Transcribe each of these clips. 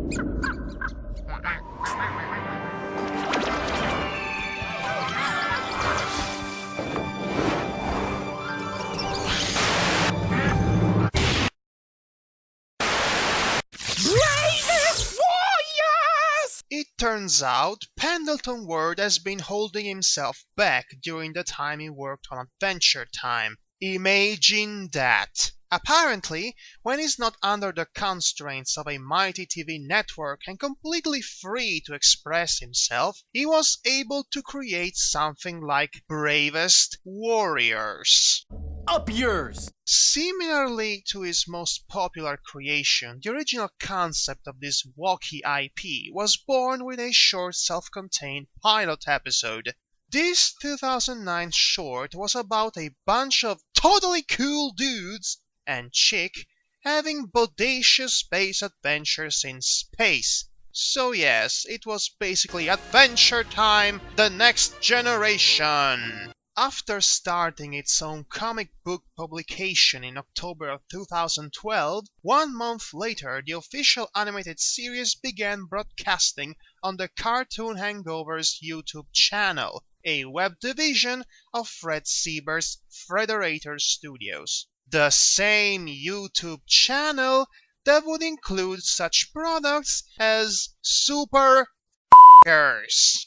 Bravest Warriors! It turns out Pendleton Ward has been holding himself back during the time he worked on Adventure Time. Imagine that! Apparently, when he's not under the constraints of a mighty TV network and completely free to express himself, he was able to create something like Bravest Warriors. Up yours! Similarly to his most popular creation, the original concept of this wacky IP was born with a short self-contained pilot episode. This 2009 short was about a bunch of totally cool dudes and chick having bodacious space adventures in space. So yes, it was basically Adventure Time, the next generation. After starting its own comic book publication in October of 2012, 1 month later the official animated series began broadcasting on the Cartoon Hangover's YouTube channel, a web division of Fred Siebert's Frederator Studios. The same YouTube channel that would include such products as Super F***ers.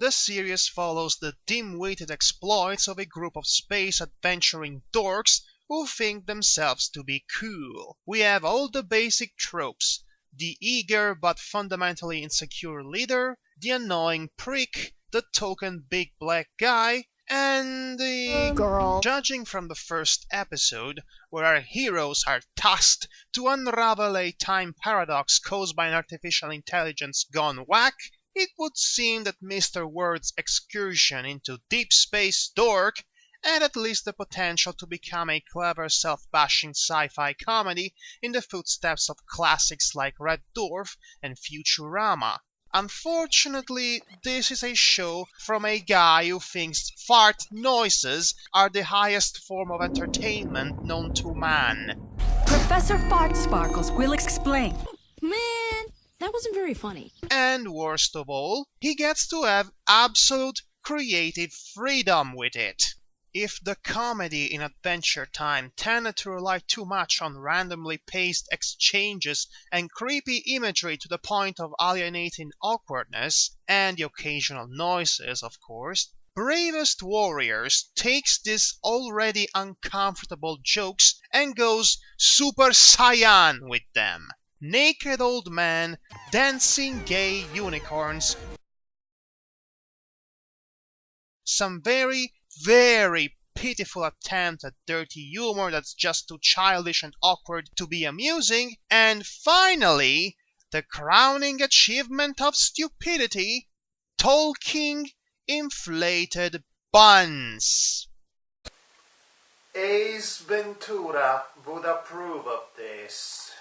The series follows the dim-witted exploits of a group of space adventuring dorks who think themselves to be cool. We have all the basic tropes: the eager but fundamentally insecure leader, the annoying prick, the token big black guy, and the girl. Judging from the first episode, where our heroes are tasked to unravel a time paradox caused by an artificial intelligence gone whack, it would seem that Mr. Word's excursion into Deep Space Dork had at least the potential to become a clever self-bashing sci-fi comedy in the footsteps of classics like Red Dwarf and Futurama. Unfortunately, this is a show from a guy who thinks fart noises are the highest form of entertainment known to man. Professor Fart Sparkles will explain. Man, that wasn't very funny. And worst of all, he gets to have absolute creative freedom with it. If the comedy in Adventure Time tended to rely too much on randomly paced exchanges and creepy imagery to the point of alienating awkwardness, and the occasional noises, of course, Bravest Warriors takes these already uncomfortable jokes and goes Super Saiyan with them. Naked old men, dancing gay unicorns, some very pitiful attempt at dirty humor that's just too childish and awkward to be amusing, and finally, the crowning achievement of stupidity, talking inflated buns. Ace Ventura would approve of this.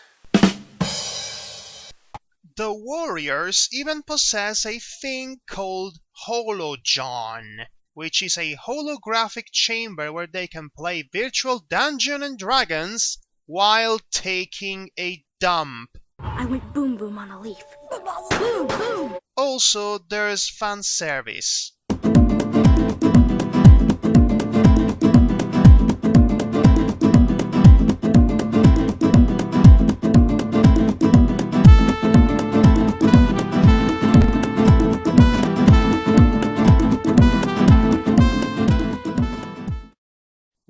The Warriors even possess a thing called Holojohn, which is a holographic chamber where they can play virtual Dungeons and Dragons while taking a dump. I went boom boom on a leaf. Boom boom! Also, there's fan service.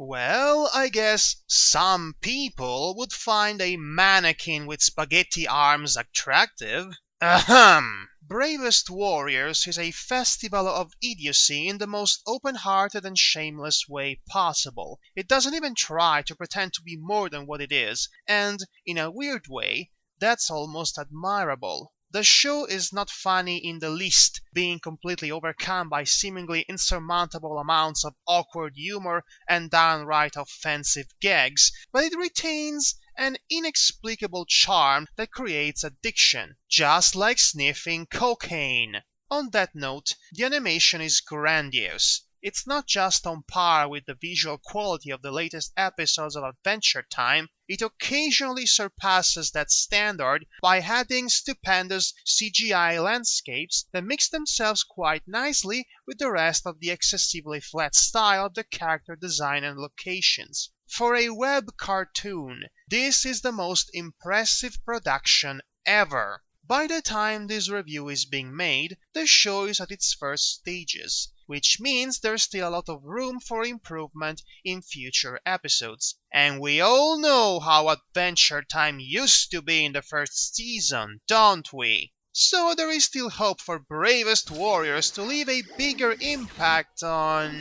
Well, I guess some people would find a mannequin with spaghetti arms attractive. Ahem! Bravest Warriors is a festival of idiocy in the most open-hearted and shameless way possible. It doesn't even try to pretend to be more than what it is, and, in a weird way, that's almost admirable. The show is not funny in the least, being completely overcome by seemingly insurmountable amounts of awkward humor and downright offensive gags, but it retains an inexplicable charm that creates addiction, just like sniffing cocaine. On that note, the animation is grandiose. It's not just on par with the visual quality of the latest episodes of Adventure Time, it occasionally surpasses that standard by adding stupendous CGI landscapes that mix themselves quite nicely with the rest of the excessively flat style of the character design and locations. For a web cartoon, this is the most impressive production ever. By the time this review is being made, the show is at its first stages, which means there's still a lot of room for improvement in future episodes. And we all know how Adventure Time used to be in the first season, don't we? So there is still hope for Bravest warriors to leave a bigger impact on...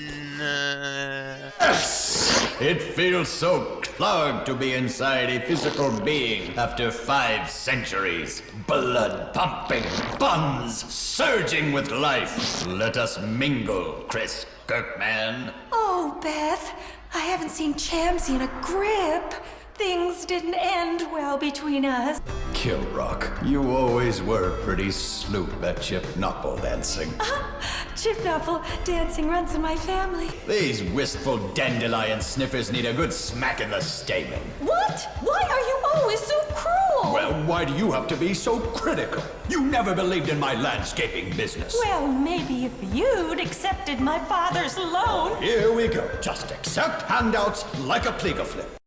It feels so clogged to be inside a physical being after 5 centuries. Blood pumping, buns surging with life. Let us mingle, Chris Kirkman. Oh, Beth, I haven't seen Chamsy in a grip. Things didn't end well between us. Kill Rock, you always were pretty sloop at chip knuckle dancing. Chip Knuckle dancing runs in my family. These wistful dandelion sniffers need a good smack in the stamen. What? Why are you always so cruel? Well, why do you have to be so critical? You never believed in my landscaping business. Well, maybe if you'd accepted my father's loan. Here we go. Just accept handouts like a plegaflip.